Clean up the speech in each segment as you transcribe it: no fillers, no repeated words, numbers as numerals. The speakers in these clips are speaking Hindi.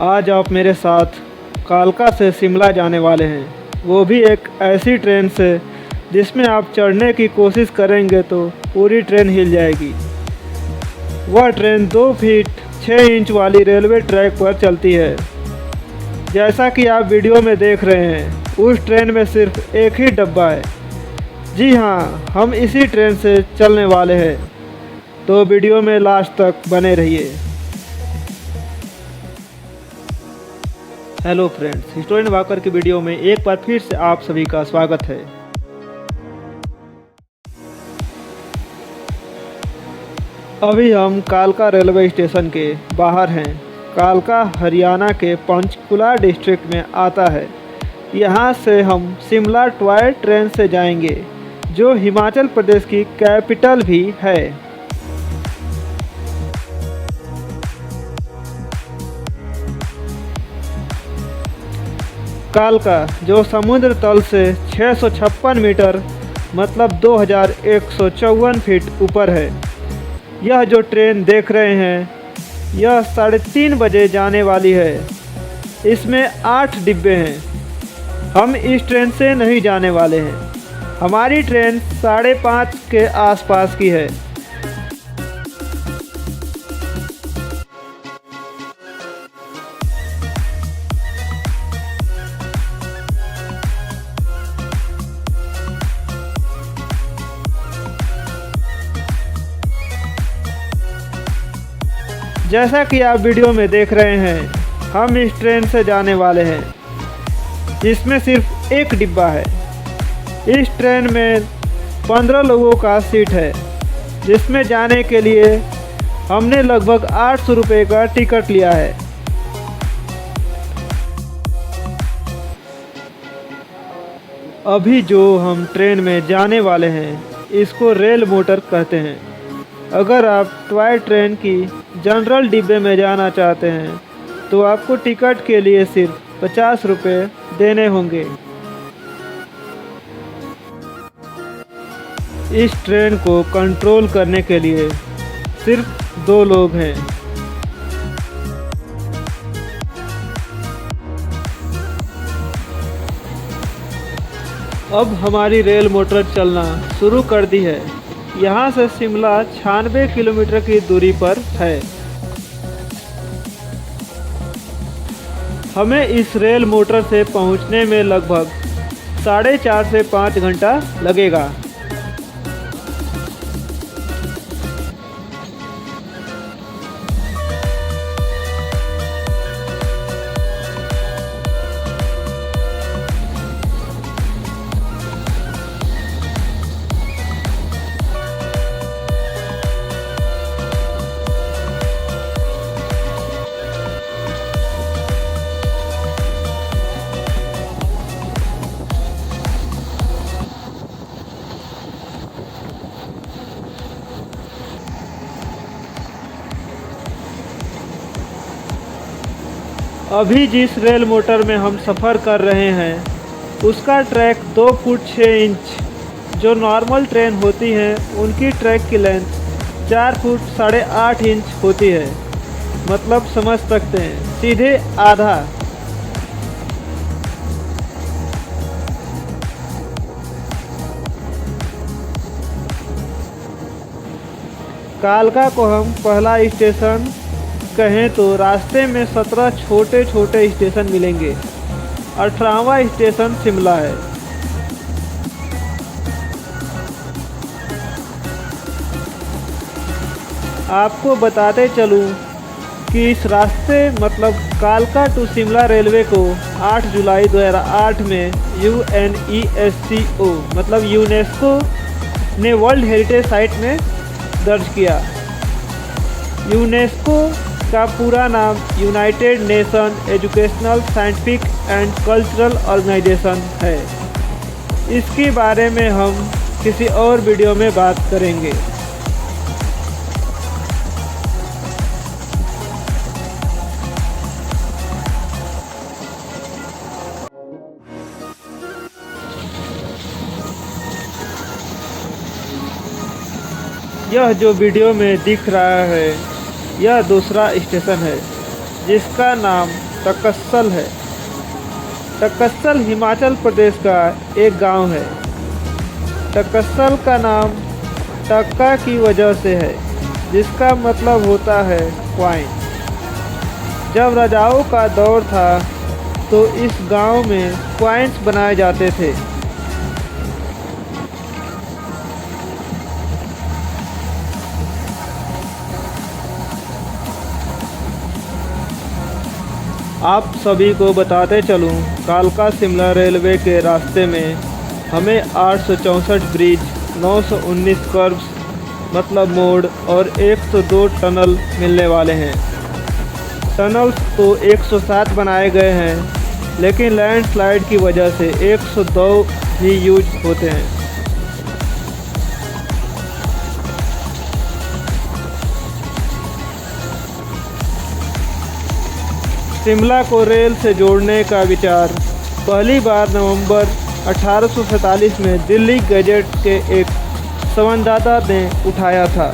आज आप मेरे साथ कालका से शिमला जाने वाले हैं, वो भी एक ऐसी ट्रेन से जिसमें आप चढ़ने की कोशिश करेंगे तो पूरी ट्रेन हिल जाएगी। वह ट्रेन 2 फीट 6 इंच वाली रेलवे ट्रैक पर चलती है। जैसा कि आप वीडियो में देख रहे हैं, उस ट्रेन में सिर्फ एक ही डब्बा है। जी हाँ, हम इसी ट्रेन से चलने वाले हैं, तो वीडियो में लास्ट तक बने रहिए। हेलो फ्रेंड्स, हिस्टोरियन वाकर की वीडियो में एक बार फिर से आप सभी का स्वागत है। अभी हम कालका रेलवे स्टेशन के बाहर हैं। कालका हरियाणा के पंचकुला डिस्ट्रिक्ट में आता है। यहाँ से हम शिमला टॉय ट्रेन से जाएंगे, जो हिमाचल प्रदेश की कैपिटल भी है। कालका, जो समुद्र तल से 656 मीटर मतलब 2154 फीट ऊपर है। यह जो ट्रेन देख रहे हैं, यह 3:30 बजे जाने वाली है। इसमें 8 डिब्बे हैं। हम इस ट्रेन से नहीं जाने वाले हैं। हमारी ट्रेन 5:30 के आसपास की है। जैसा कि आप वीडियो में देख रहे हैं, हम इस ट्रेन से जाने वाले हैं, जिसमें सिर्फ एक डिब्बा है। इस ट्रेन में 15 लोगों का सीट है, जिसमें जाने के लिए हमने लगभग 800 रुपये का टिकट लिया है। अभी जो हम ट्रेन में जाने वाले हैं, इसको रेल मोटर कहते हैं। अगर आप टॉय ट्रेन की जनरल डिब्बे में जाना चाहते हैं, तो आपको टिकट के लिए सिर्फ 50 रुपये देने होंगे। इस ट्रेन को कंट्रोल करने के लिए सिर्फ 2 लोग हैं। अब हमारी रेल मोटर चलना शुरू कर दी है। यहाँ से शिमला 96 किलोमीटर की दूरी पर है। हमें इस रेल मोटर से पहुँचने में लगभग 4.5 से 5 घंटा लगेगा। अभी जिस रेल मोटर में हम सफ़र कर रहे हैं, उसका ट्रैक 2 फुट 6 इंच। जो नॉर्मल ट्रेन होती हैं, उनकी ट्रैक की लेंथ 4 फुट 8.5 इंच होती है। मतलब समझ सकते हैं, सीधे आधा। कालका को हम पहला स्टेशन कहें तो रास्ते में 17 छोटे छोटे स्टेशन मिलेंगे। 18वां स्टेशन शिमला है। आपको बताते चलूं कि इस रास्ते मतलब कालका टू शिमला रेलवे को 8 जुलाई 2008 में UNESCO मतलब यूनेस्को ने वर्ल्ड हेरिटेज साइट में दर्ज किया। यूनेस्को का पूरा नाम United Nation Educational Scientific and Cultural Organisation है। इसके बारे में हम किसी और वीडियो में बात करेंगे। यह जो वीडियो में दिख रहा है, यह दूसरा स्टेशन है, जिसका नाम टक्कसल है। टक्कसल हिमाचल प्रदेश का एक गांव है। टक्कसल का नाम टक्का की वजह से है, जिसका मतलब होता है क्वाइन। जब राजाओं का दौर था तो इस गांव में क्वाइंस बनाए जाते थे। आप सभी को बताते चलूं, कालका शिमला रेलवे के रास्ते में हमें 864 ब्रिज, 919 कर्व्स मतलब मोड़ और 102 टनल मिलने वाले हैं। टनल्स तो 107 बनाए गए हैं, लेकिन लैंडस्लाइड की वजह से 102 ही यूज होते हैं। शिमला को रेल से जोड़ने का विचार पहली बार नवंबर 1847 में दिल्ली गैजेट के एक संवाददाता ने उठाया था।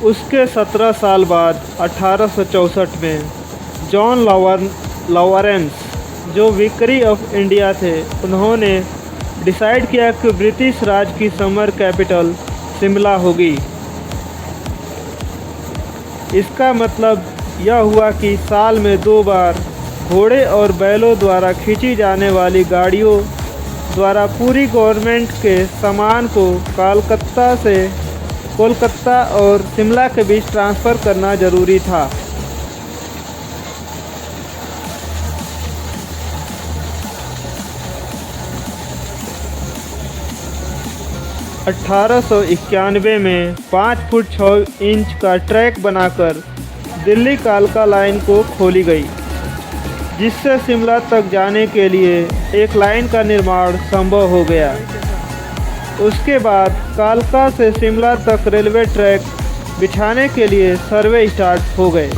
उसके 17 साल बाद 1864 में जॉन लॉरेंस, जो विकरी ऑफ इंडिया थे, उन्होंने डिसाइड किया कि ब्रिटिश राज की समर कैपिटल शिमला होगी। इसका मतलब यह हुआ कि साल में 2 बार घोड़े और बैलों द्वारा खींची जाने वाली गाड़ियों द्वारा पूरी गवर्नमेंट के सामान को कोलकाता और शिमला के बीच ट्रांसफ़र करना जरूरी था। (1891) में 5 फुट 6 इंच का ट्रैक बनाकर दिल्ली कालका लाइन को खोली गई, जिससे शिमला तक जाने के लिए एक लाइन का निर्माण संभव हो गया। उसके बाद कालका से शिमला तक रेलवे ट्रैक बिछाने के लिए सर्वे स्टार्ट हो गए।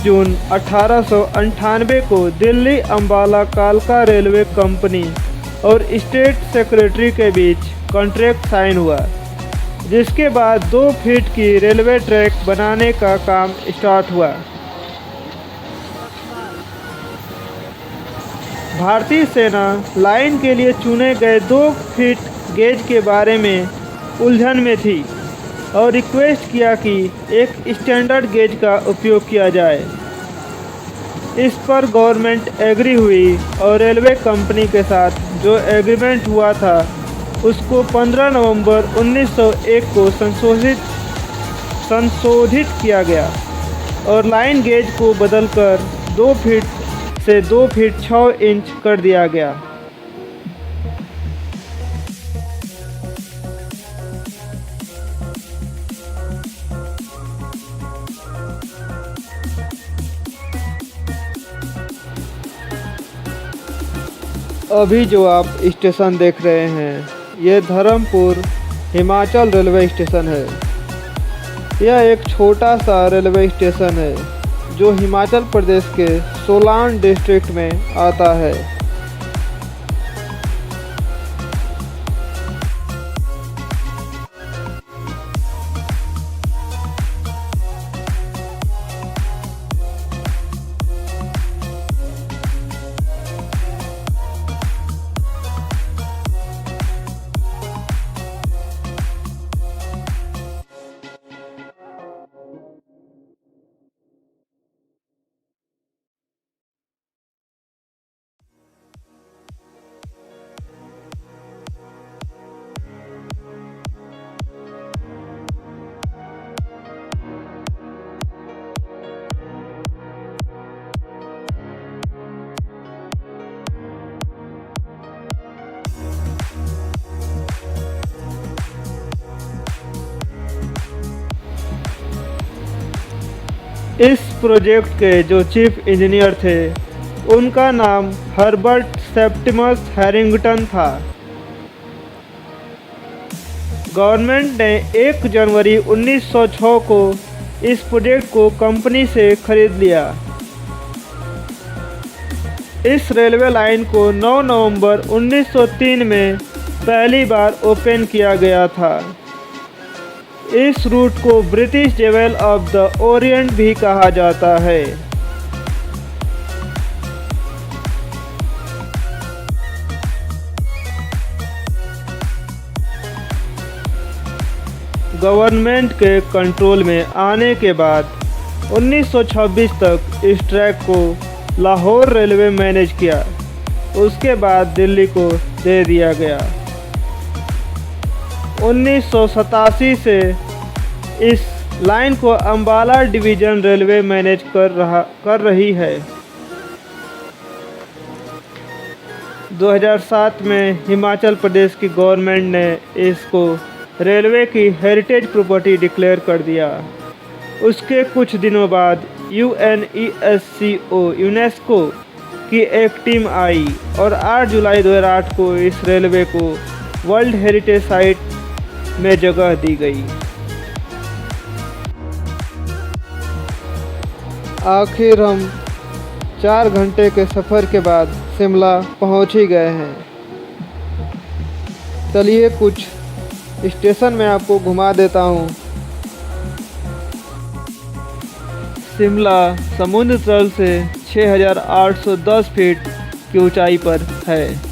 जून 1898 को दिल्ली अंबाला कालका रेलवे कंपनी और स्टेट सेक्रेटरी के बीच कॉन्ट्रैक्ट साइन हुआ, जिसके बाद 2 फीट की रेलवे ट्रैक बनाने का काम स्टार्ट हुआ। भारतीय सेना लाइन के लिए चुने गए 2 फीट गेज के बारे में उलझन में थी और रिक्वेस्ट किया कि एक स्टैंडर्ड गेज का उपयोग किया जाए। इस पर गवर्नमेंट एग्री हुई और रेलवे कंपनी के साथ जो एग्रीमेंट हुआ था उसको 15 नवंबर 1901 को संशोधित किया गया और लाइन गेज को बदलकर 2 फीट से 2 फीट 6 इंच कर दिया गया। अभी जो आप स्टेशन देख रहे हैं, ये धर्मपुर हिमाचल रेलवे स्टेशन है। यह एक छोटा सा रेलवे स्टेशन है जो हिमाचल प्रदेश के सोलान डिस्ट्रिक्ट में आता है। इस प्रोजेक्ट के जो चीफ इंजीनियर थे उनका नाम हर्बर्ट सेप्टिमस हैरिंगटन था। गवर्नमेंट ने 1 जनवरी 1906 को इस प्रोजेक्ट को कंपनी से खरीद लिया। इस रेलवे लाइन को 9 नवंबर 1903 में पहली बार ओपन किया गया था। इस रूट को ब्रिटिश जेवल ऑफ द ओरिएंट भी कहा जाता है। गवर्नमेंट के कंट्रोल में आने के बाद 1926 तक इस ट्रैक को लाहौर रेलवे मैनेज किया। उसके बाद दिल्ली को दे दिया गया। 1987 से इस लाइन को अंबाला डिवीज़न रेलवे मैनेज कर रही है। 2007 में हिमाचल प्रदेश की गवर्नमेंट ने इसको रेलवे की हेरिटेज प्रॉपर्टी डिक्लेयर कर दिया। उसके कुछ दिनों बाद यूनेस्को की एक टीम आई और 8 जुलाई 2008 को इस रेलवे को वर्ल्ड हेरिटेज साइट में जगह दी गई। आखिर हम 4 घंटे के सफ़र के बाद शिमला पहुंच ही गए हैं। चलिए कुछ स्टेशन में आपको घुमा देता हूँ। शिमला समुद्र तल से 6810 फीट की ऊंचाई पर है।